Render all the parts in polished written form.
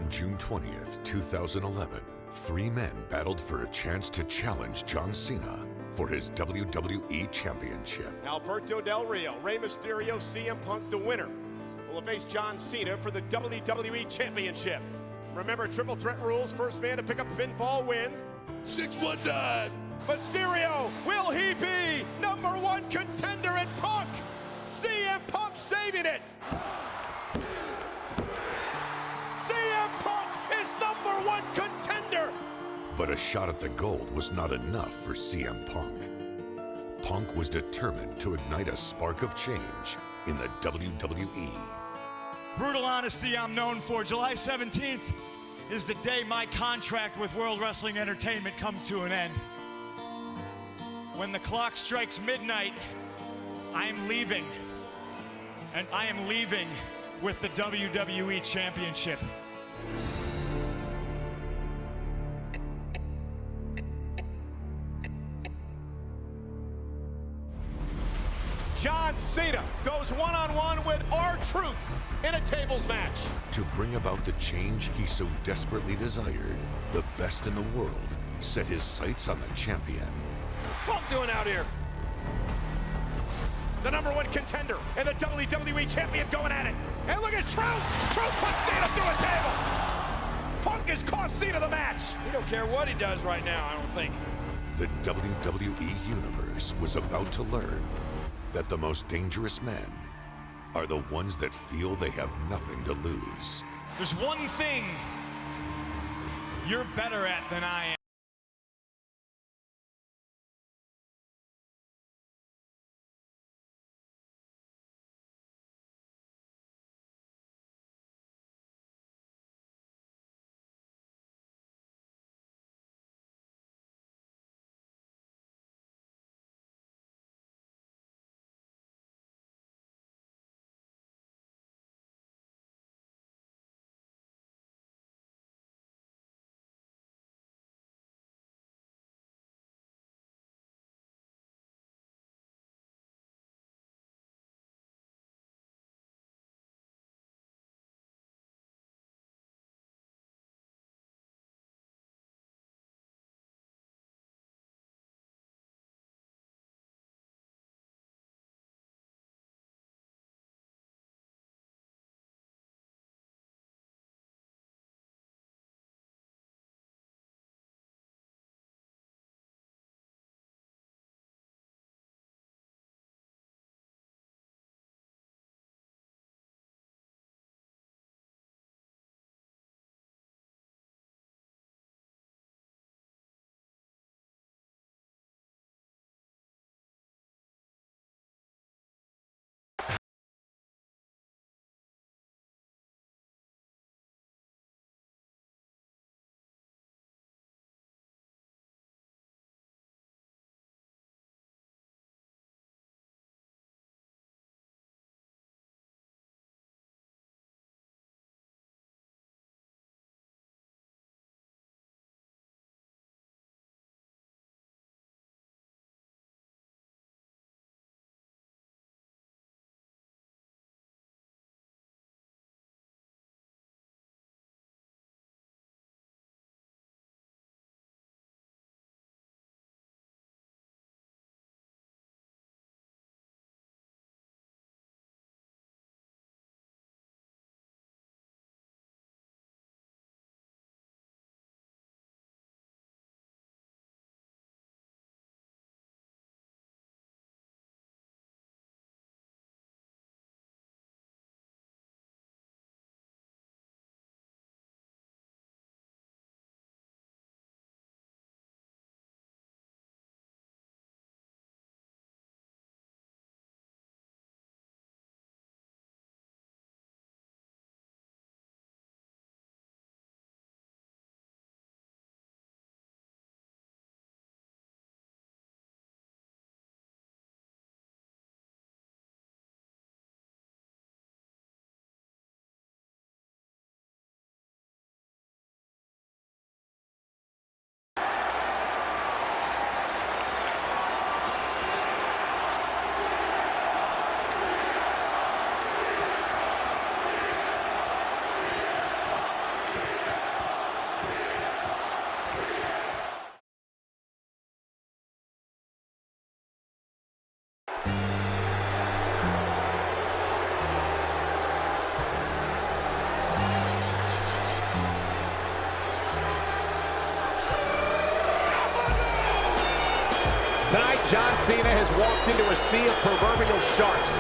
On June 20th, 2011, three men battled for a chance to challenge John Cena for his WWE Championship. Alberto Del Rio, Rey Mysterio, CM Punk, the winner, will face John Cena for the WWE Championship. Remember, triple threat rules. First man to pick up pinfall wins. 6-1 died. Mysterio, will he be #1 contender at Punk? CM Punk saving it. CM Punk is #1 contender. But a shot at the gold was not enough for CM Punk. Punk was determined to ignite a spark of change in the WWE. Brutal honesty I'm known for. July 17th is the day my contract with World Wrestling Entertainment comes to an end. When the clock strikes midnight, I am leaving. And I am leaving with the WWE Championship. John Cena goes one-on-one with R-Truth in a tables match. To bring about the change he so desperately desired, the best in the world set his sights on the champion. Punk doing out here? The #1 contender and the WWE Champion going at it. And look at Truth! Truth puts Cena through a table! Punk has cost Cena the match! He don't care what he does right now, I don't think. The WWE Universe was about to learn that the most dangerous men are the ones that feel they have nothing to lose. There's one thing you're better at than I am. John Cena has walked into a sea of proverbial sharks.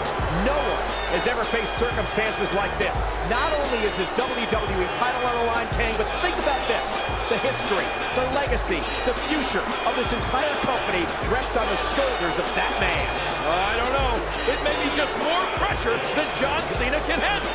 No one has ever faced circumstances like this. Not only is his WWE title on the line, King, but think about this. The history, the legacy, the future of this entire company rests on the shoulders of that man. I don't know. It may be just more pressure than John Cena can handle.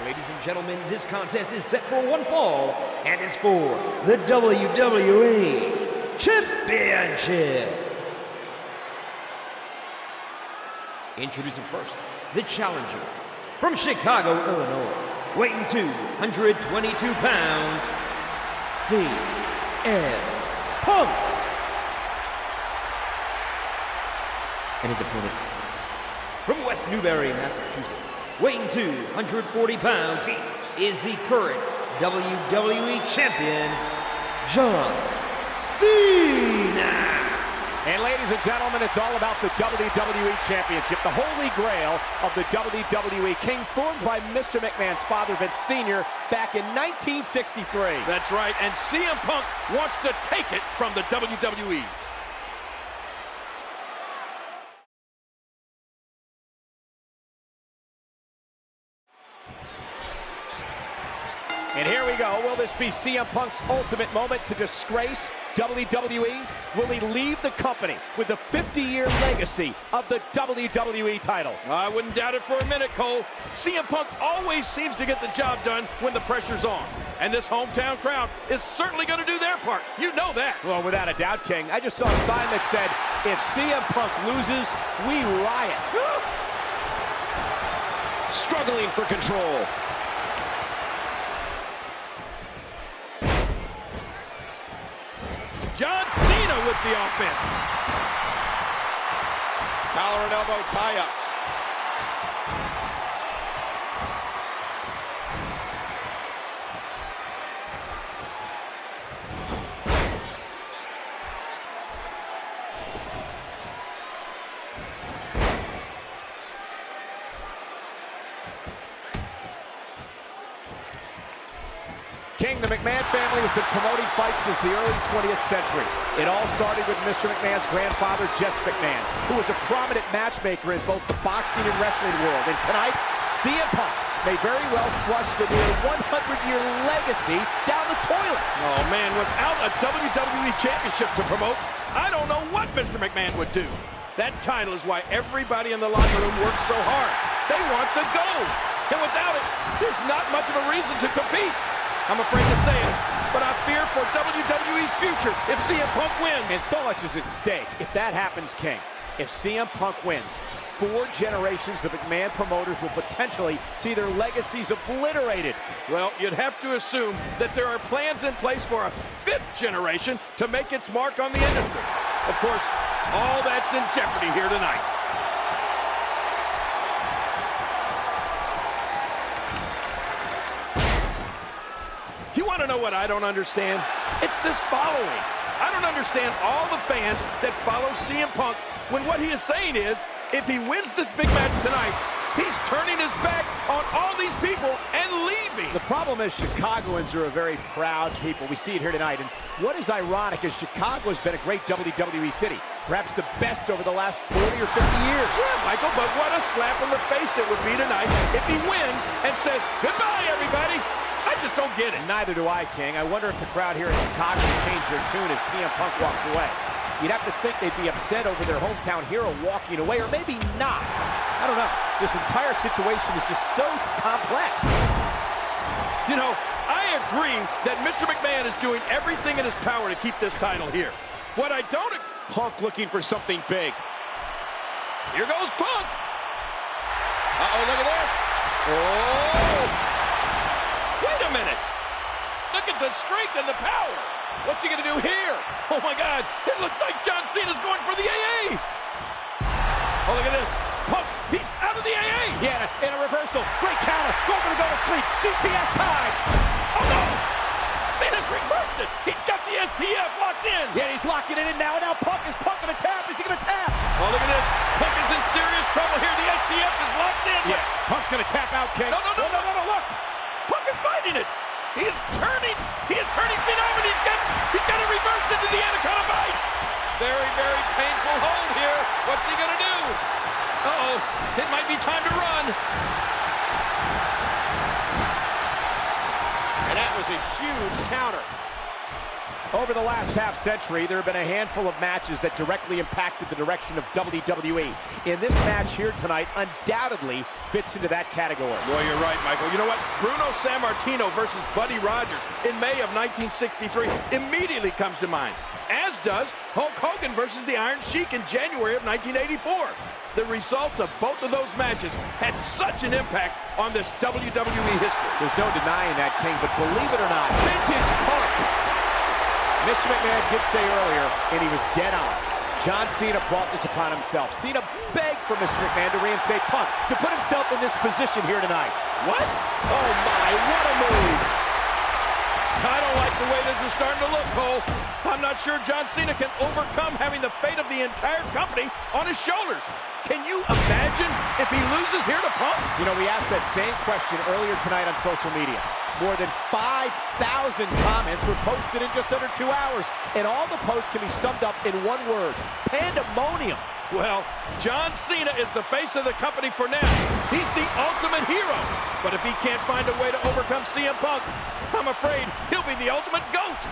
Ladies and gentlemen, this contest is set for one fall and is for the WWE Championship. Introducing first, the challenger from Chicago, Illinois, weighing 222 pounds, CM Punk. And his opponent from West Newbury, Massachusetts, weighing 240 pounds, he is the current WWE Champion, John Cena. And ladies and gentlemen, it's all about the WWE Championship, the holy grail of the WWE. King, formed by Mr. McMahon's father, Vince Sr., back in 1963. That's right, and CM Punk wants to take it from the WWE. And here we go. Will this be CM Punk's ultimate moment to disgrace WWE? Will he leave the company with the 50-year legacy of the WWE title? I wouldn't doubt it for a minute, Cole. CM Punk always seems to get the job done when the pressure's on. And this hometown crowd is certainly going to do their part. You know that. Well, without a doubt, King. I just saw a sign that said, if CM Punk loses, we riot. Struggling for control. John Cena with the offense. Collar and elbow tie-up. King, the McMahon family has been promoting fights since the early 20th century. It all started with Mr. McMahon's grandfather, Jess McMahon, who was a prominent matchmaker in both the boxing and wrestling world. And tonight, CM Punk may very well flush the near 100-year legacy down the toilet. Oh, man, without a WWE Championship to promote, I don't know what Mr. McMahon would do. That title is why everybody in the locker room works so hard. They want the gold. And without it, there's not much of a reason to compete. I'm afraid to say it, but I fear for WWE's future if CM Punk wins. And so much is at stake if that happens, King. If CM Punk wins, 4 generations of McMahon promoters will potentially see their legacies obliterated. Well, you'd have to assume that there are plans in place for a 5th generation to make its mark on the industry. Of course, all that's in jeopardy here tonight. You want to know what I don't understand? It's this following. I don't understand all the fans that follow CM Punk when what he is saying is, if he wins this big match tonight, he's turning his back on all these people and leaving. The problem is Chicagoans are a very proud people. We see it here tonight. And what is ironic is Chicago has been a great WWE city. Perhaps the best over the last 40 or 50 years. Yeah, Michael, but what a slap in the face it would be tonight if he wins and says, goodbye, everybody. I just don't get it. Neither do I, King. I wonder if the crowd here in Chicago will change their tune if CM Punk walks away. You'd have to think they'd be upset over their hometown hero walking away, or maybe not. I don't know. This entire situation is just so complex. You know, I agree that Mr. McMahon is doing everything in his power to keep this title here. What I don't... Punk looking for something big. Here goes Punk. Uh-oh, look at this. Oh! Wait a minute. Look at with the strength and the power. What's he gonna do here? Oh my God, it looks like John Cena's going for the AA. Oh, look at this. Punk, he's out of the AA. Yeah, in a reversal. Great counter. Going for the go to sleep. GTS time. Oh no! Cena's reversed it. He's got the STF locked in. Yeah, he's locking it in now. And now Punk is gonna tap. Is he gonna tap? Oh, look at this. Punk is in serious trouble here. The STF is locked in. Yeah, Punk's gonna tap out, King. No, look. Punk is fighting it. He is turning Cena over, and he's got it reversed into the Anaconda Vice. Very, very painful hold here. What's he gonna do? Uh-oh, it might be time to run. And that was a huge counter. Over the last half-century, there have been a handful of matches that directly impacted the direction of WWE. In this match here tonight, undoubtedly fits into that category. Boy, you're right, Michael. You know what? Bruno Sammartino versus Buddy Rogers in May of 1963 immediately comes to mind, as does Hulk Hogan versus the Iron Sheik in January of 1984. The results of both of those matches had such an impact on this WWE history. There's no denying that, King, but believe it or not, Vintage Punk. Mr. McMahon did say earlier, and he was dead on, John Cena brought this upon himself. Cena begged for Mr. McMahon to reinstate Punk, to put himself in this position here tonight. What? Oh my, what a move! I don't like the way this is starting to look, Cole. I'm not sure John Cena can overcome having the fate of the entire company on his shoulders. Can you imagine if he loses here to Punk? You know, we asked that same question earlier tonight on social media. More than 5,000 comments were posted in just under 2 hours, and all the posts can be summed up in one word: pandemonium. Well, John Cena is the face of the company for now. He's the ultimate hero. But if he can't find a way to overcome CM Punk, I'm afraid he'll be the ultimate GOAT.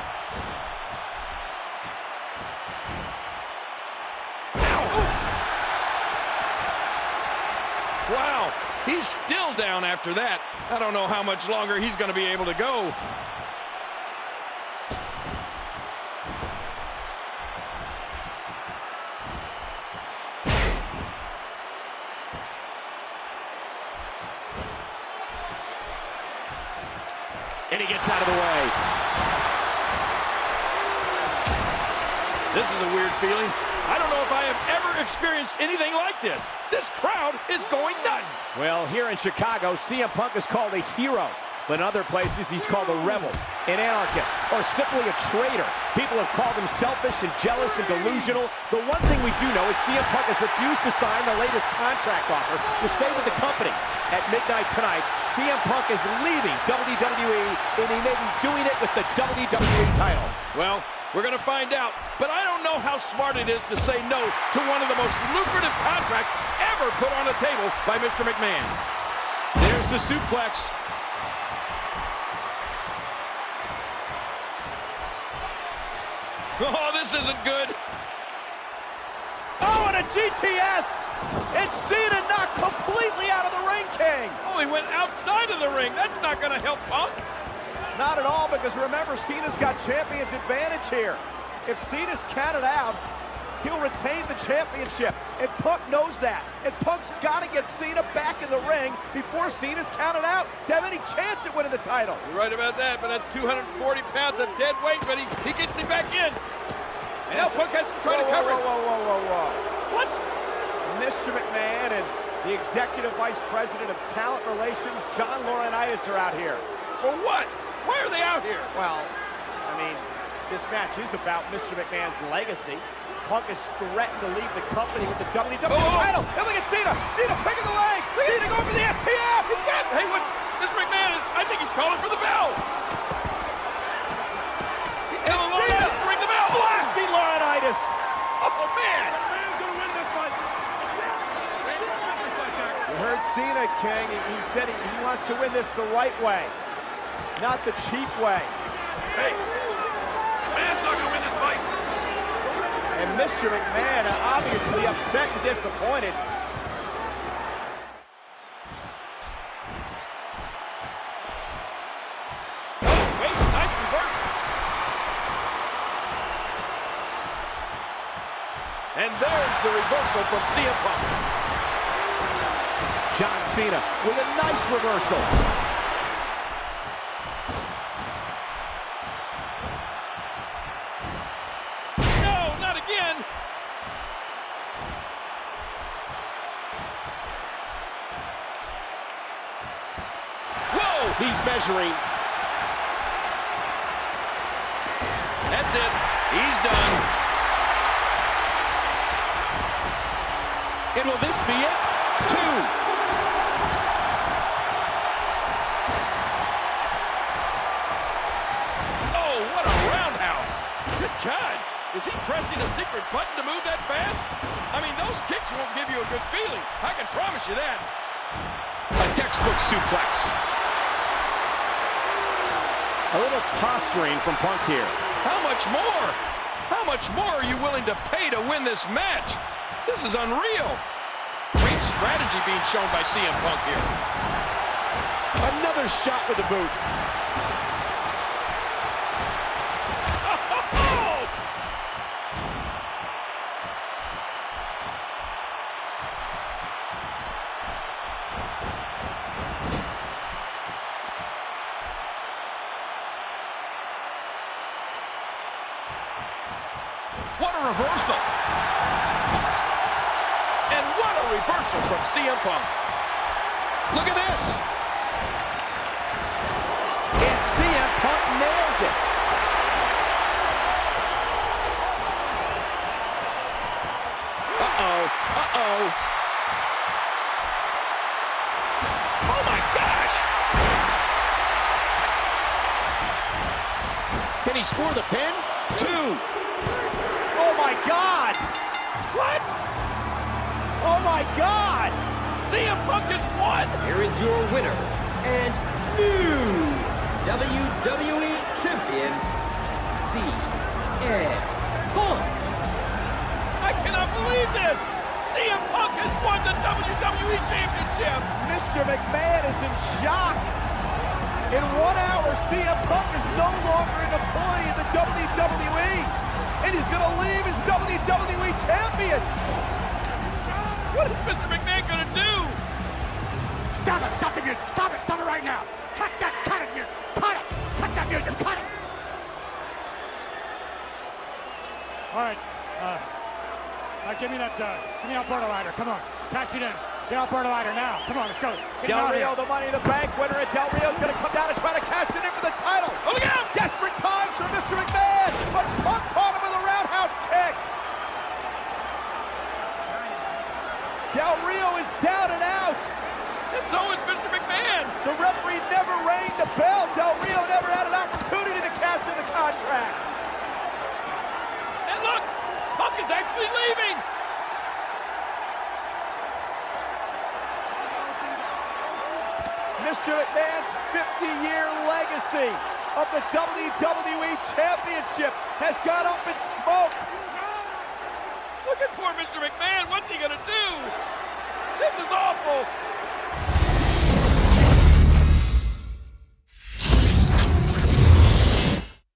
Wow, he's still down after that. I don't know how much longer he's going to be able to go. And he gets out of the way. This is a weird feeling. I don't know if I have ever experienced anything like this. This crowd is going nuts. Well, here in Chicago, CM Punk is called a hero. But in other places, he's called a rebel, an anarchist, or simply a traitor. People have called him selfish and jealous and delusional. The one thing we do know is CM Punk has refused to sign the latest contract offer to stay with the company. At midnight tonight, CM Punk is leaving WWE, and he may be doing it with the WWE title. Well, we're going to find out, but I don't know how smart it is to say no to one of the most lucrative contracts ever put on the table by Mr. McMahon. There's the suplex. Oh, this isn't good. Oh, and a GTS! It's Cena knocked completely out of the ring, King! Oh, he went outside of the ring. That's not going to help Punk. Not at all, because remember, Cena's got champion's advantage here. If Cena's counted out, he'll retain the championship, and Punk knows that. And Punk's got to get Cena back in the ring before Cena's counted out to have any chance at winning the title. You're right about that, but that's 240 pounds of dead weight, but he gets him back in. And now Punk has to try to cover it. Whoa. What? Mr. McMahon and the Executive Vice President of Talent Relations, John Laurinaitis, are out here. For what? Why are they out here? Well, I mean, this match is about Mr. McMahon's legacy. Punk is threatened to leave the company with the WWE title. And look at Cena. Cena picking the leg. Cena going for the STF. He's got it. Hey, what? Mr. McMahon I think he's calling for the bell. He's telling Laurinaitis to ring the bell. Blasting Laurinaitis. Oh, man. You heard Cena, King. He said he wants to win this the right way, not the cheap way. Hey, man's not going to win this fight. And Mr. McMahon obviously upset and disappointed. Oh, wait, nice reversal. And there's the reversal from CM Punk. John Cena with a nice reversal. He's measuring. That's it. He's done. And will this be it? 2. Oh, what a roundhouse. Good God. Is he pressing a secret button to move that fast? I mean, those kicks won't give you a good feeling. I can promise you that. A textbook suplex. A little posturing from Punk here. How much more? How much more are you willing to pay to win this match? This is unreal. Great strategy being shown by CM Punk here. Another shot with the boot. What a reversal. And what a reversal from CM Punk. Look at this. And CM Punk nails it. Uh-oh. Uh-oh. Oh, my gosh. Can he score the pin? 2. Oh my God! What? Oh my God! CM Punk has won! Here is your winner and new WWE Champion, CM Punk. I cannot believe this! CM Punk has won the WWE Championship! Mr. McMahon is in shock. In 1 hour, CM Punk is no longer an employee of the WWE. And he's going to leave as WWE Champion. What is Mr. McMahon going to do? Stop it! Stop the music! Stop it! Stop it right now! Cut that! Cut it, music! Cut it! Cut that music! Cut it! All right. Give me that Alberta ladder. Come on. Cash it in. Get Alberta ladder now. Come on, let's go. Get Del out Rio, here. the Money in the Bank winner, and Del Rio's going to come down and try to cash it in for the title. Oh, look out! Desperate times for Mr. McMahon, but Punk caught him with a roundhouse kick. Del Rio is down and out. And so is Mr. McMahon. The referee never rang the bell. Del Rio never had an opportunity to cash in the contract. And look, Punk is actually leaving. Mr. McMahon's 50-year legacy of the WWE Championship has gone up in smoke. Look at poor Mr. McMahon. What's he going to do? This is awful.